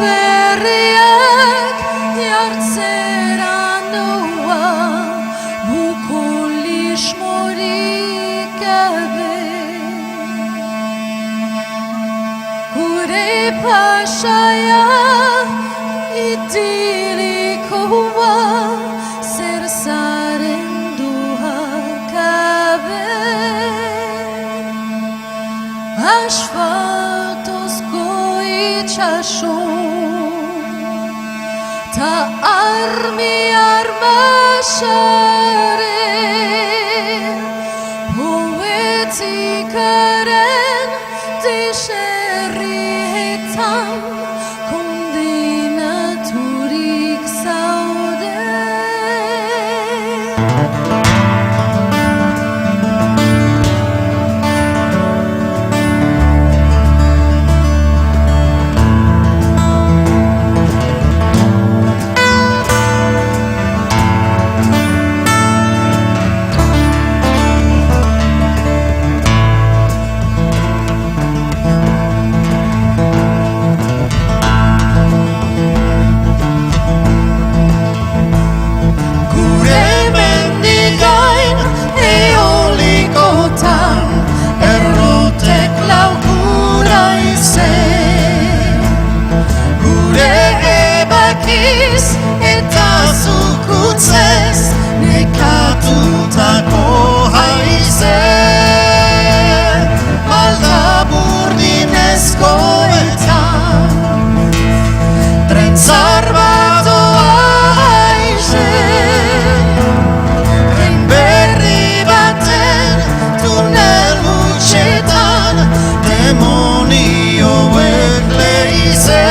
berriak jartzera noa bukolismorik gabe gure pasaia idilikoa zer zaren duhakabe asfaltozko itxaso ta armi armasaren poetikaren deserrietan kondenaturik zaude eta zukutzez nekatutako haize malda burdinezkoetan trentzar bat oaize tren berri baten tunel hutsetan demonioek leize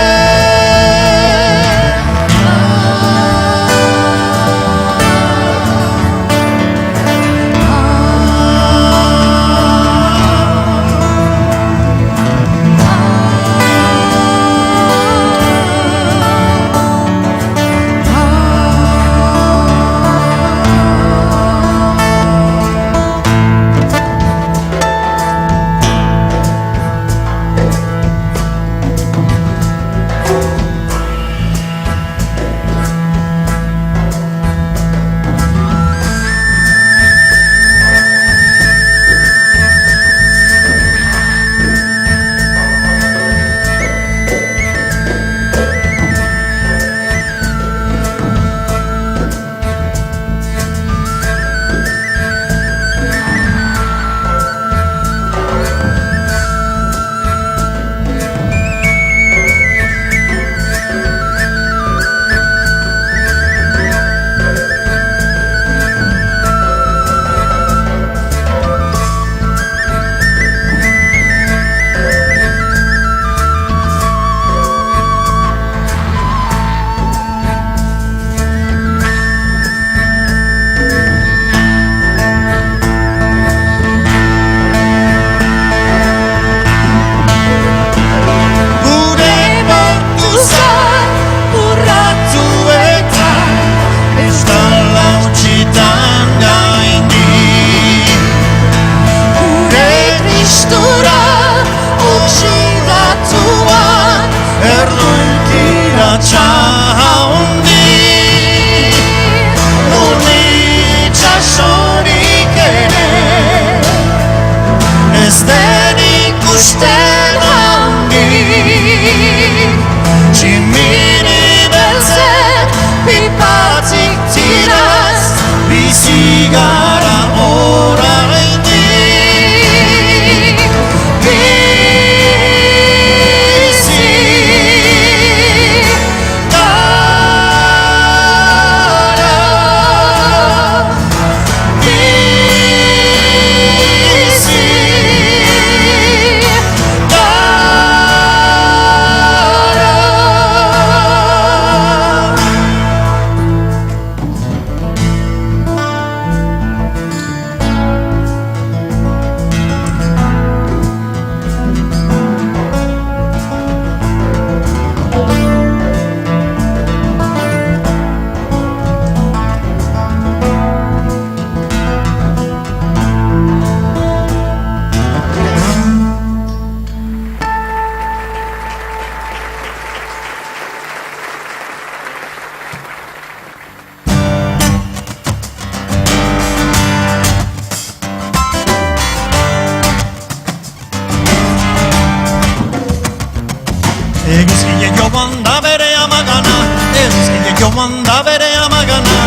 bere amagana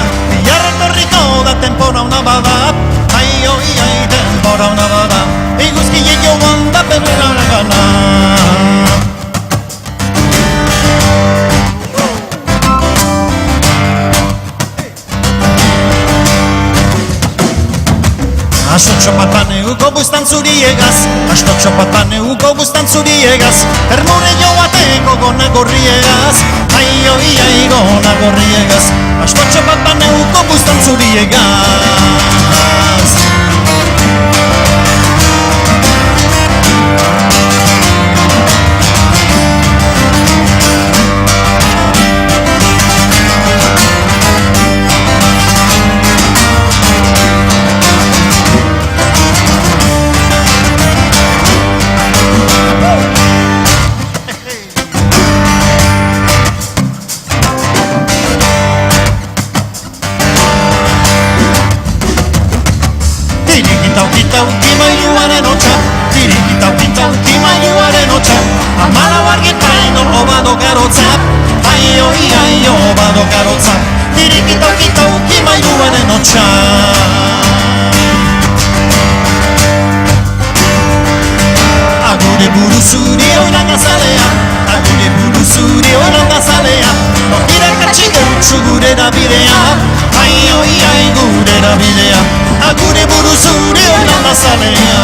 Biarra torriko da tempora una bada Ai, oi, ai, tempora una bada Iguzki joan da perrera gana Astotxo patane uko bustan zuriegaz Astotxo patane uko bustan zuriegaz Termore joateko gona gorriegaz Ai, oi, ai, gona gorriegaz Astotxo patane uko bustan zuriegaz Kitau kimailuaren hotxa Kitau kimailuaren hotxa Amara bargitaino obado garotza Ai, oi, ai, obado garotza Kitau kimailuaren hotxa Agure buru zuri oinan gazalea Agure buru zuri oinan gazalea Nokira katxiko gure da bidea Ai, oi, ai, gure da bidea Agure buru zuri oinan gazalea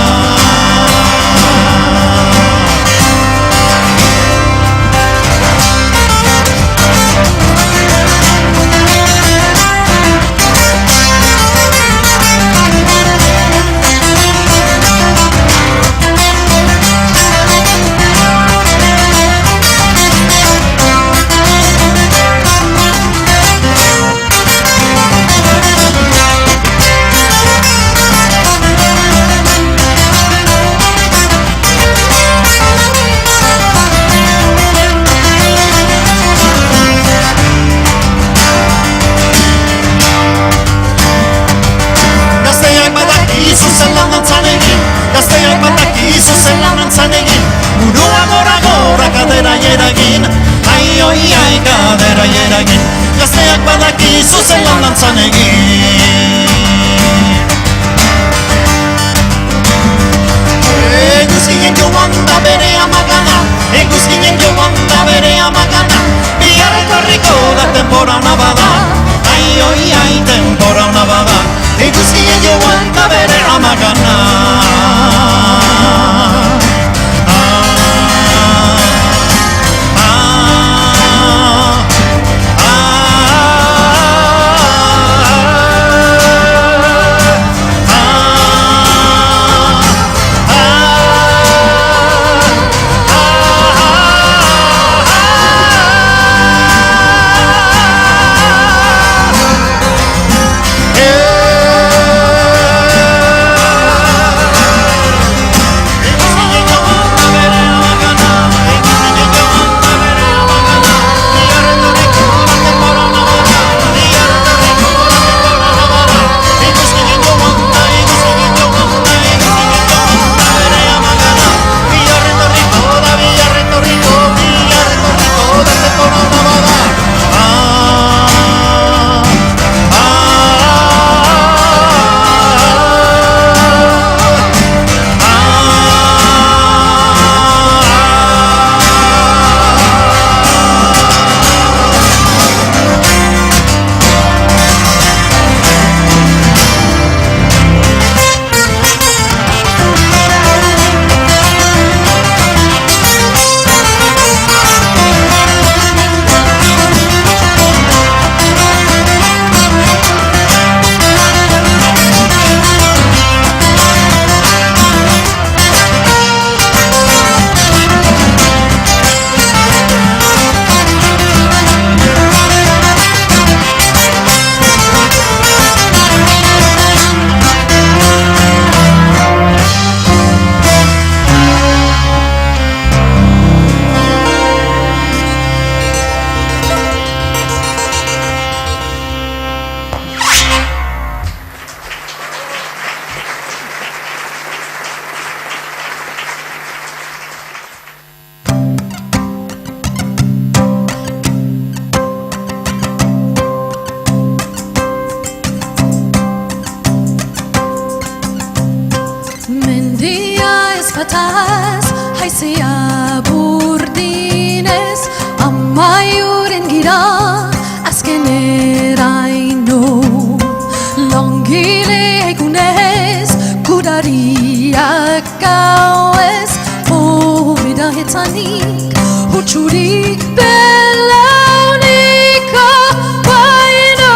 Zarataz, haizea burdinez, amaiuren gira, azken eraino. Langile egunez, gudariak gauez, hobida hetzanik, hutsurik belaunika baino.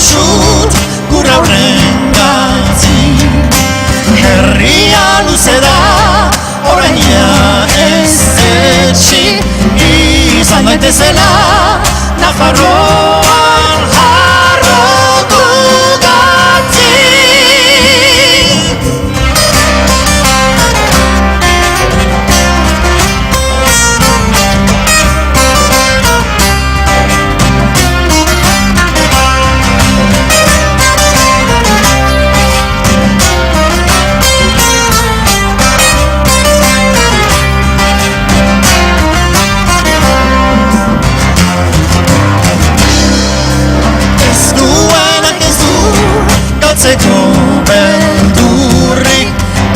Sut, gura horren gatzi Herria luze da, oraina ez etxi Izan daitezela, Nafarroan jarrotu gatzi beldurrik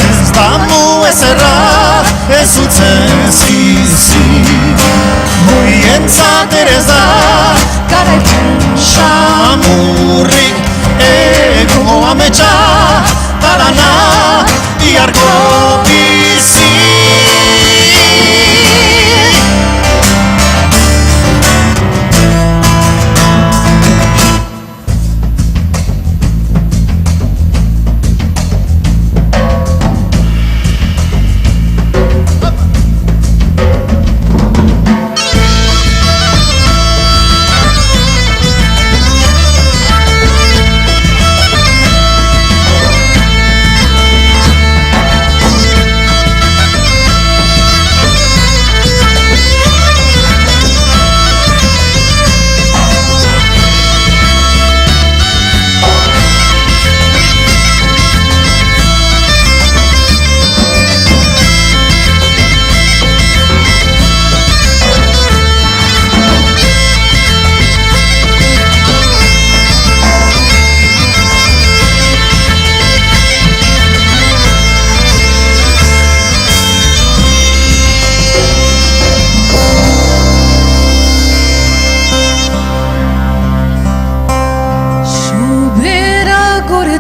ez damu ezerra ez utzen zizi Hoientzat ere ez da garaipen xamurrik egongo ametsa tarana biharko bizi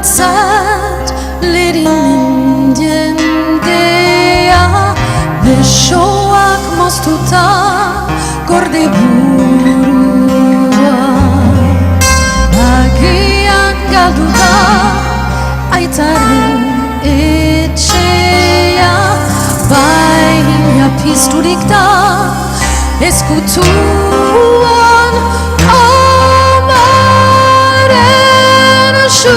Zat lerimen jendea besoak moztuta gorde burua agian galdu da aitaren etxea baina pizturik da ezkutuan amaren su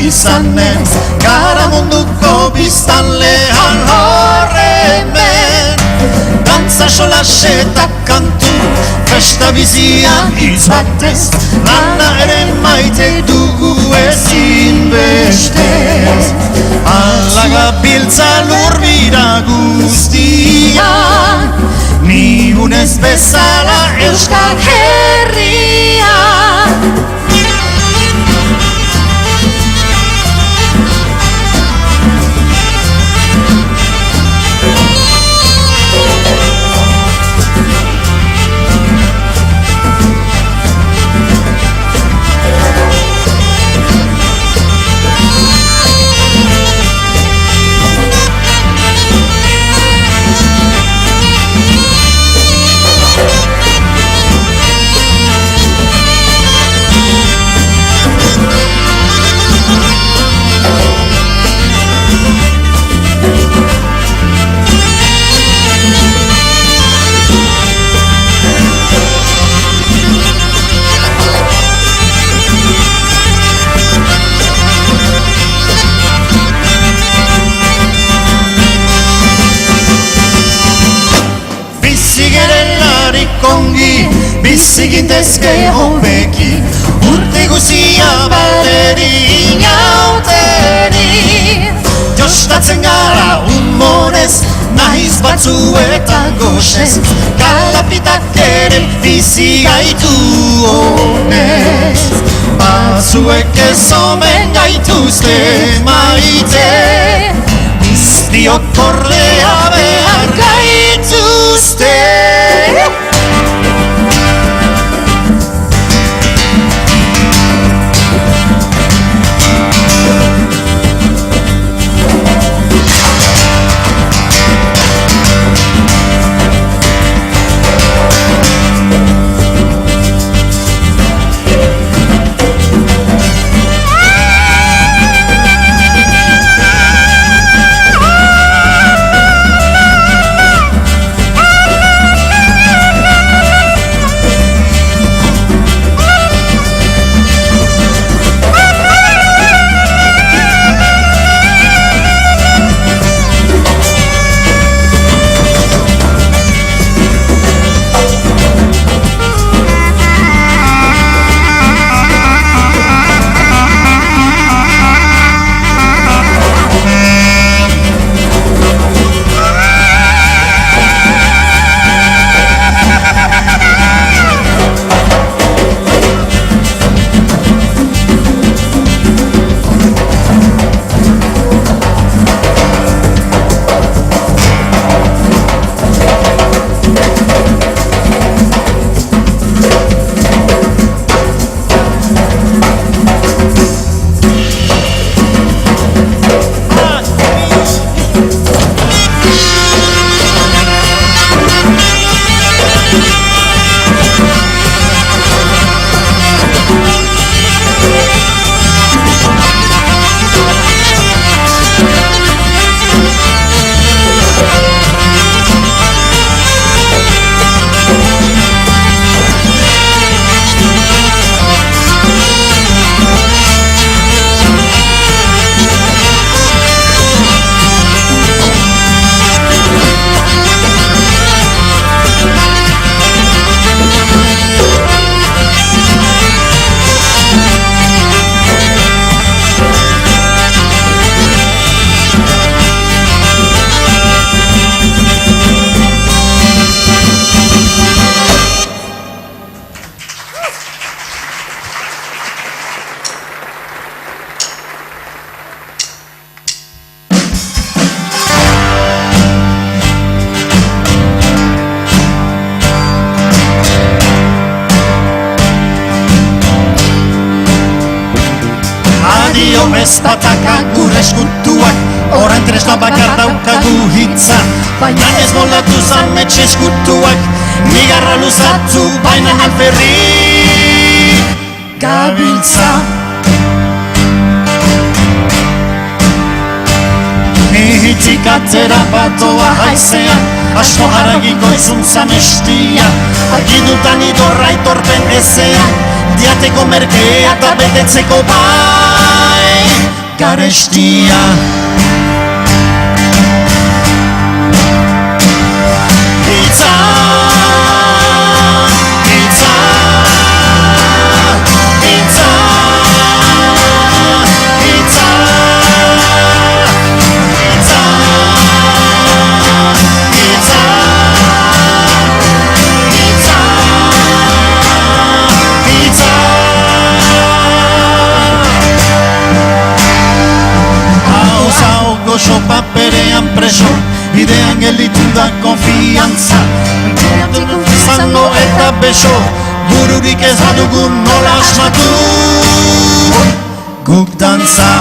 izanez, gara munduko biztanlean horremen. Dantza solasetak kantu, festa bizian izbatez, lana ere maite dugu ezin bestez. Alagabiltza lurbira guztian, ni unez bezala Euskal Herrian. Bizigintezke hobeki, urte guzia baleri inauteri. Jostatzen gara humorez, nahiz batzuetan goxez, kalapitak ere bizi gaitu honez. Batzuek ez omen gaituzte maite, iztiok korlea behar gaituzte. Ez batakak gure eskutuak, orain tresna bakar daukagu hitza. Baina ez moldatu zametxe eskutuak, nigarra luzatu baina alferri gabiltza. Nihitik atera batoa haizean, asko haragiko izuntza mestia, agindutan idorra itorpen ezean, diateko merkea eta betetzeko bai garestia. Hitza, hitza, hitza, hitza, hitza, hitza, hitza, hitza. Hau goxo paperean preso, bidean gelditu da konfiantza, zango eta beso, bururik ez badugun nola asmatu guk dantza.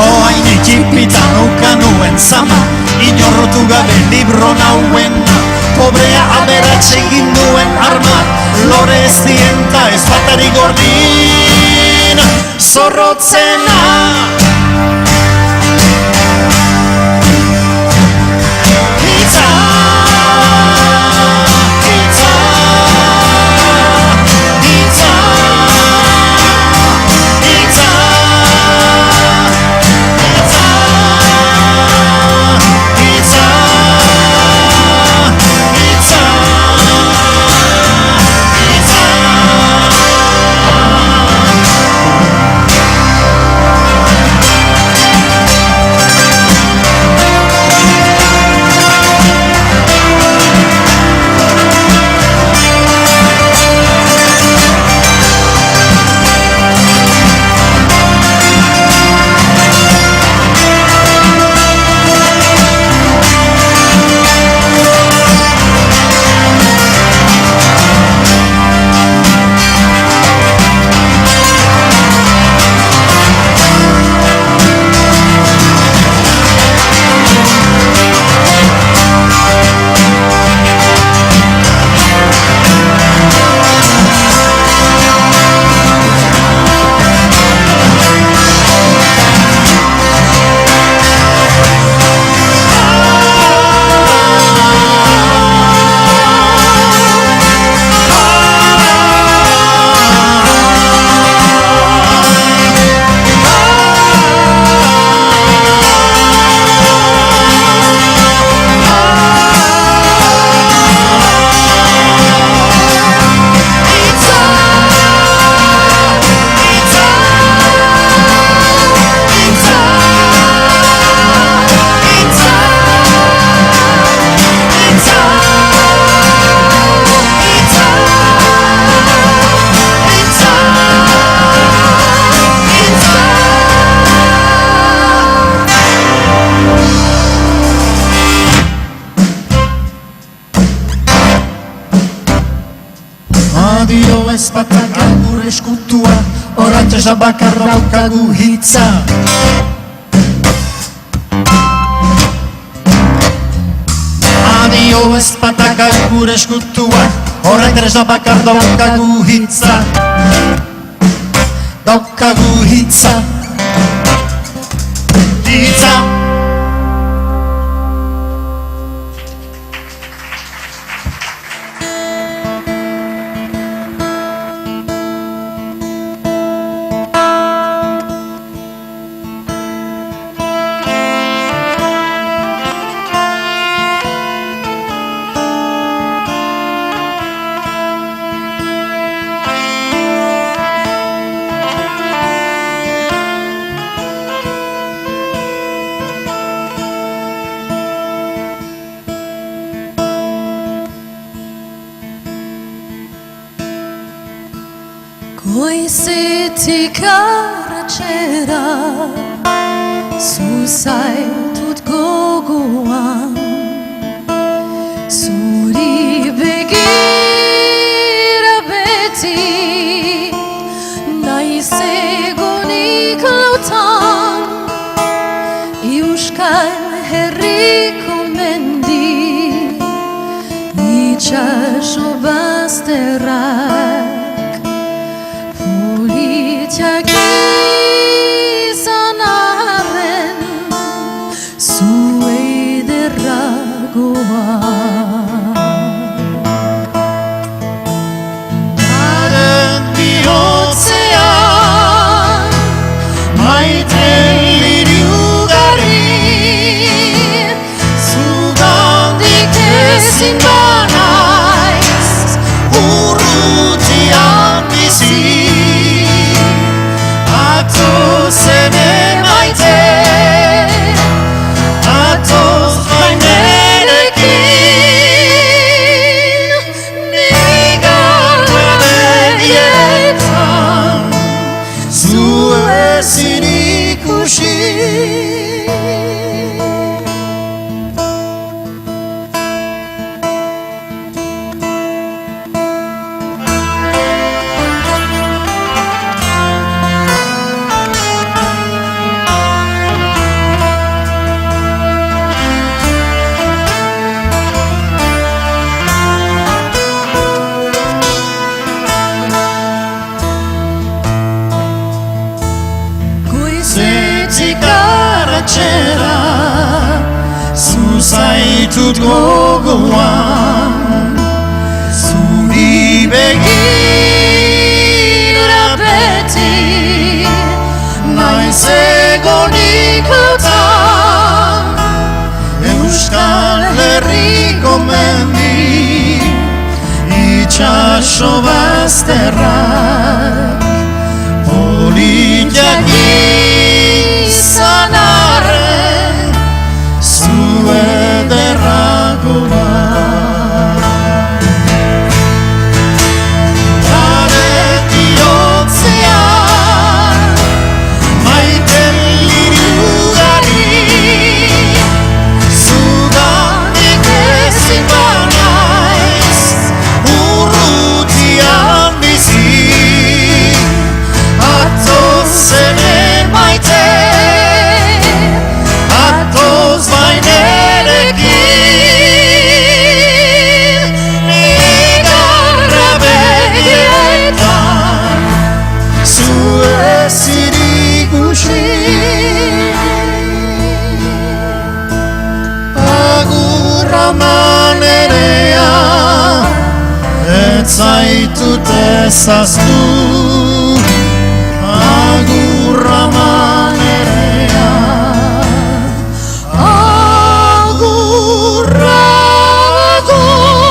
Oain ekipitan ukan nuen zama, inorrotu gabe libro nauena, pobrea aberats egin duen arma, lore ez dienta ez batari gordin zorrotzena. Hitza, hitza, hitza, hitza, hitza, hitza, Adio ez bataka gure eskutua, orain tresna bakar daukagu hitza. Adio ez bataka gure eskutua, orain tresna bakar daukagu hitza. Daukagu hitza, hitza. Goizetik arratsera zuzaitut gogoan, zuri begira beti naiz egonik lautan, Euskal Herriko mendi itxaso bazterrak. Politiak izan arren goa 다른 비오세안 마이텔리 류가리 수강디 Simbanais 우루지 안비시 아토세네 마이테 아토스 마이네르킨 네가 레베리에탄 수에시니 쿠시 Se caracera susai tutto goan suri begira beti nai segoni kota euskal herriko mendi itxaso bazterrak politak izan arren zu ederrago bat Haren bihotzean maiten lirugari zuganik ezin banaiz urrutian bizi atozene maite atoz bainerekin nigarra begietan zu ezirik usi agurra manerea ez zaitut ezaztu agurra manerea agurra agur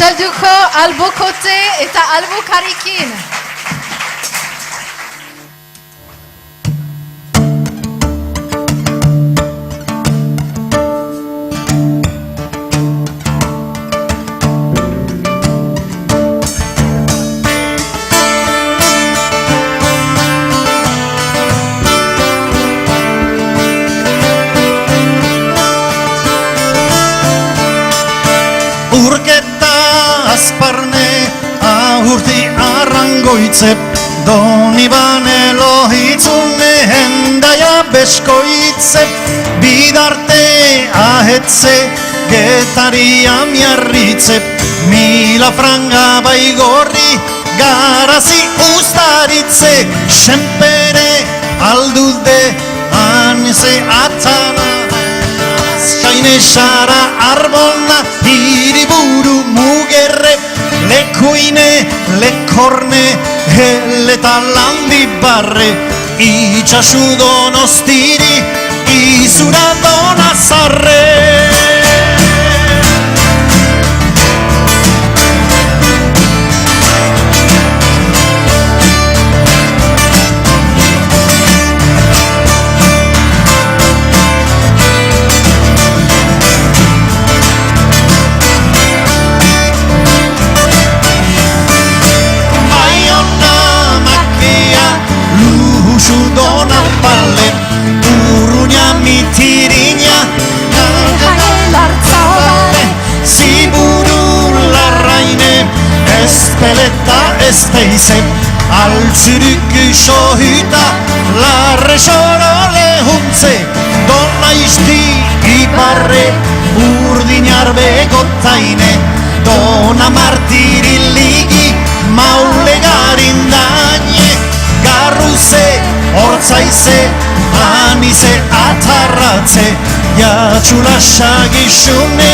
salduko albokote eta albokarikin. Urketa azparne ahurti arrangoitzep Doni bane lohitzune hendaia beskoitzep Bidarte ahetze getaria miarritzep Mila franga baigorri garazi ustaritze Senpere aldude anze atana Azkaine xara arbona hiriburu mugerre Lekuine, lekorne, heleta landi barre Itxasu donostiri, izura donazarre Espeleta esteize Altzuruk sohita Larre soro lehuntze Dona izti iparre Urdinar begotaine Dona martiriligi Maule garindaine Garruze, hortzaize Anize atarratze Jatxula sagixune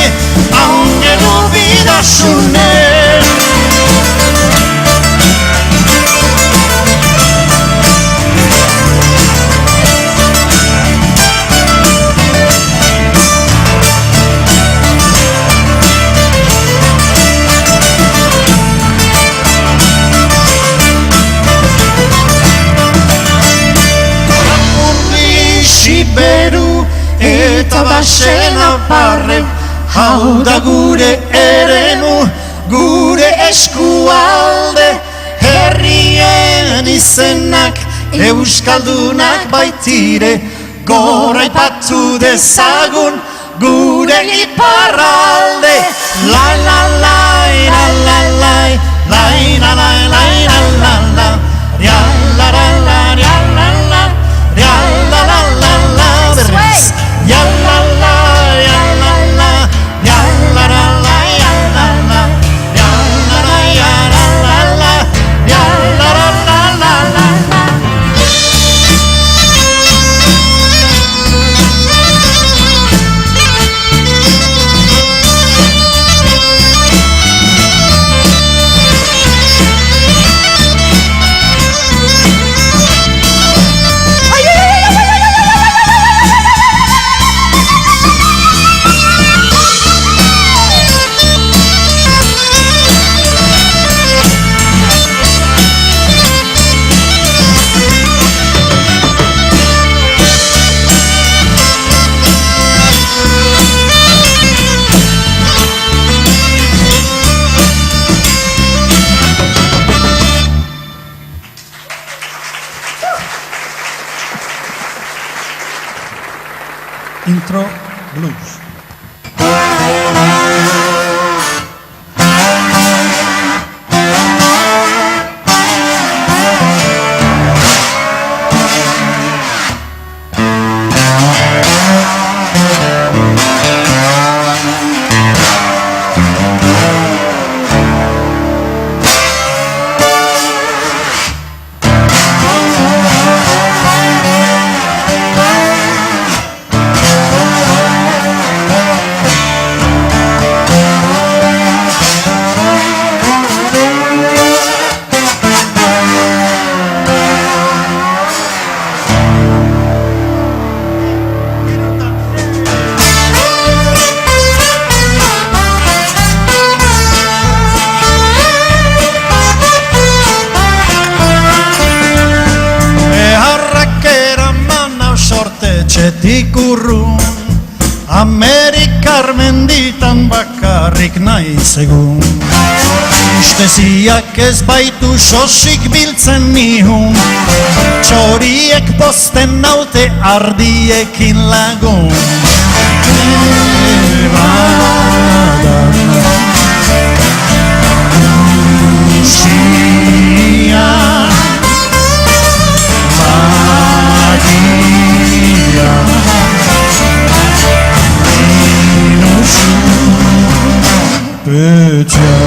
Angelu bidasune Beru eta basena parre Hau da gure eremu, gure eskualde Herrien izenak, euskaldunak baitire Gora ipatu dezagun, gure iparralde Lai la lai, la la lai, lai la lai, lai la la la Ria la la la, ria la la, ria la la la Ya la la, ya la la, ya la la la, ya la la, ya la la, ya la la, ya la la la. Intro Blues. etxetik urrun, Amerikar menditan bakarrik naiz egun. Isteziak ez baitu sosik biltzen nihun, txoriek posten naute ardiekin lagun. Usia bagia inusu petxa.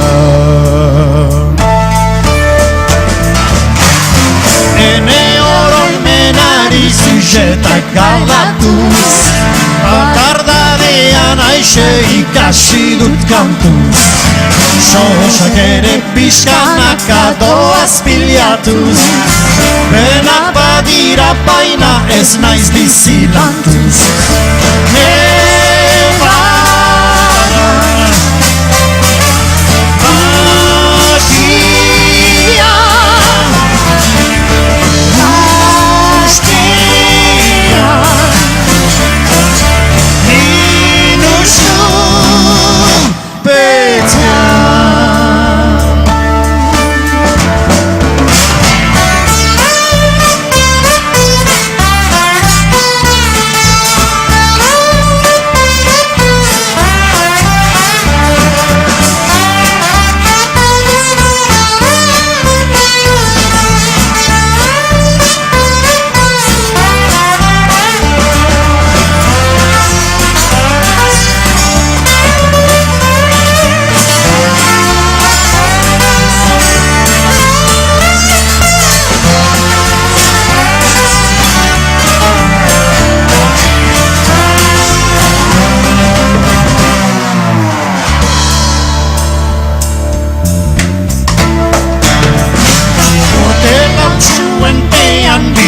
Ene oroimenari zuzetak galatuz, bakardadean aixe ikasi dut kantuz. Sosak ere pixkanaka doaz pilatuz, benak badira baina ez naiz bizilantuz.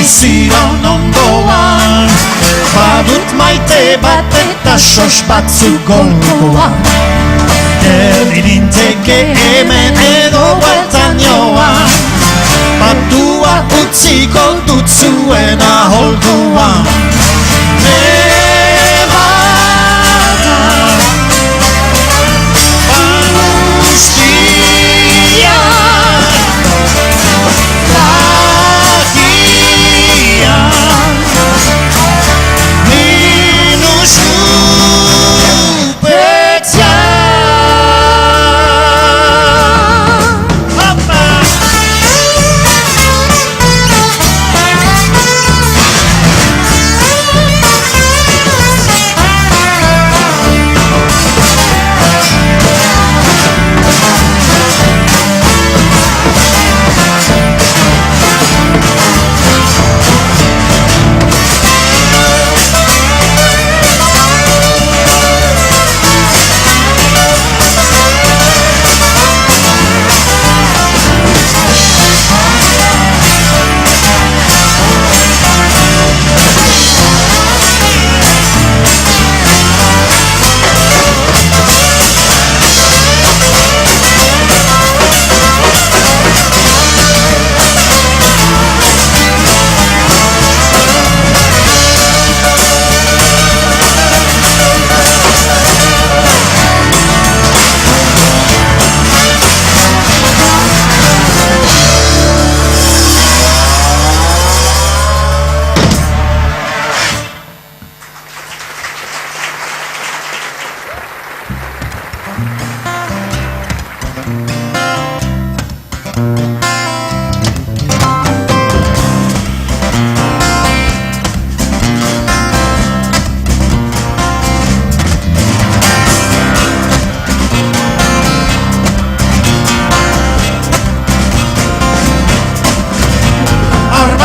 Ziron ondoan, badut maite bat eta sos batzuk golkoan. Gerdininteke hemen edo bueltan joan, batua utziko dut zuena holduan.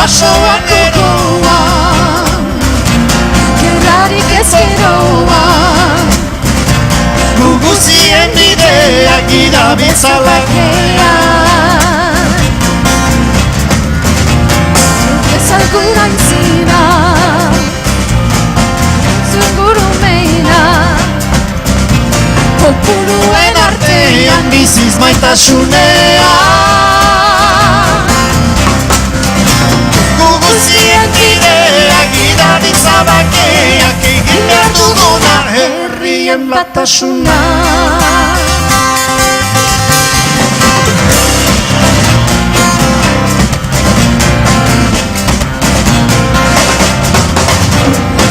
Basoak gogoan, gerrarik ez geroan, guguzien bideak gidabitzalakean. Ezagura izina, zungurumena, kopuruen artean biziz maitasunean. Guguzien bideak gidabitzalakean. batasuna.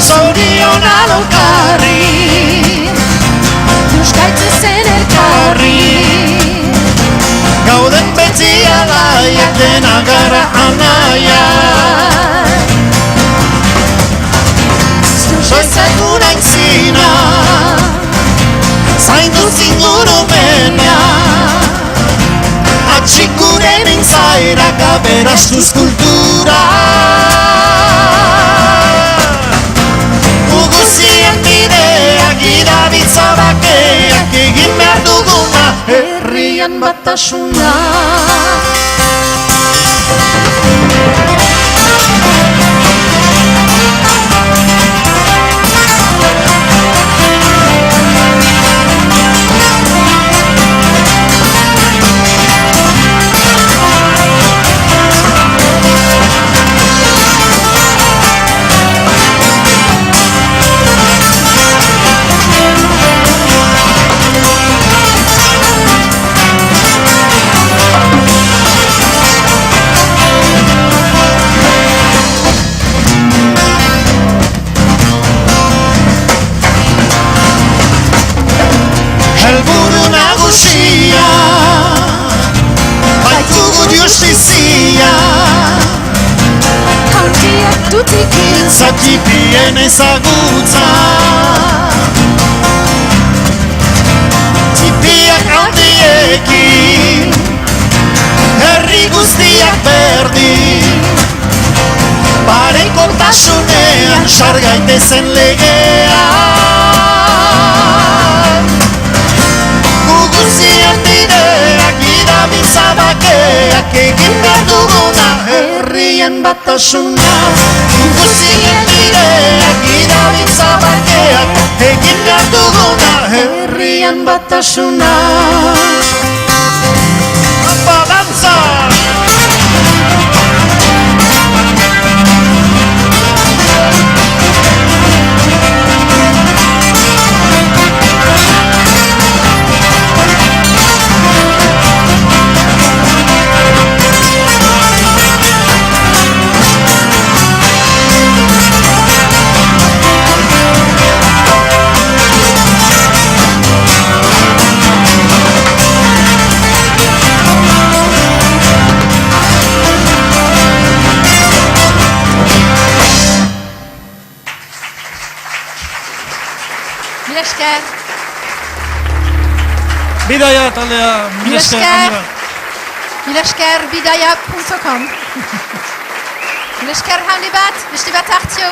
Zorion Alokarri, Euskaitzen elkarri, gauden beti alaiak dena gara anaia. Soizagun aintzina, zaindu zingurumena, atxikuren intzairak aberastuz kultura. Uguzien bideak idabitza bakeak egin behar duguna herrian batasuna. Helburu nagusia, baitugu justizia, Handiak dutikin zatipien ezagutza. Tipiak handiekin, herri guztiak berdin, parekortasunean sargaitezen legea. Guzien bideak idabitza bakeak egin behar duguna herrien batasuna. Guzien bideak idabitza bakeak egin behar duguna herrien batasuna. Balanza! Milesker. Bidaia taldea, Milesker. Milesker, bidaiak.com. Milesker handi bat, beste bat hartzio.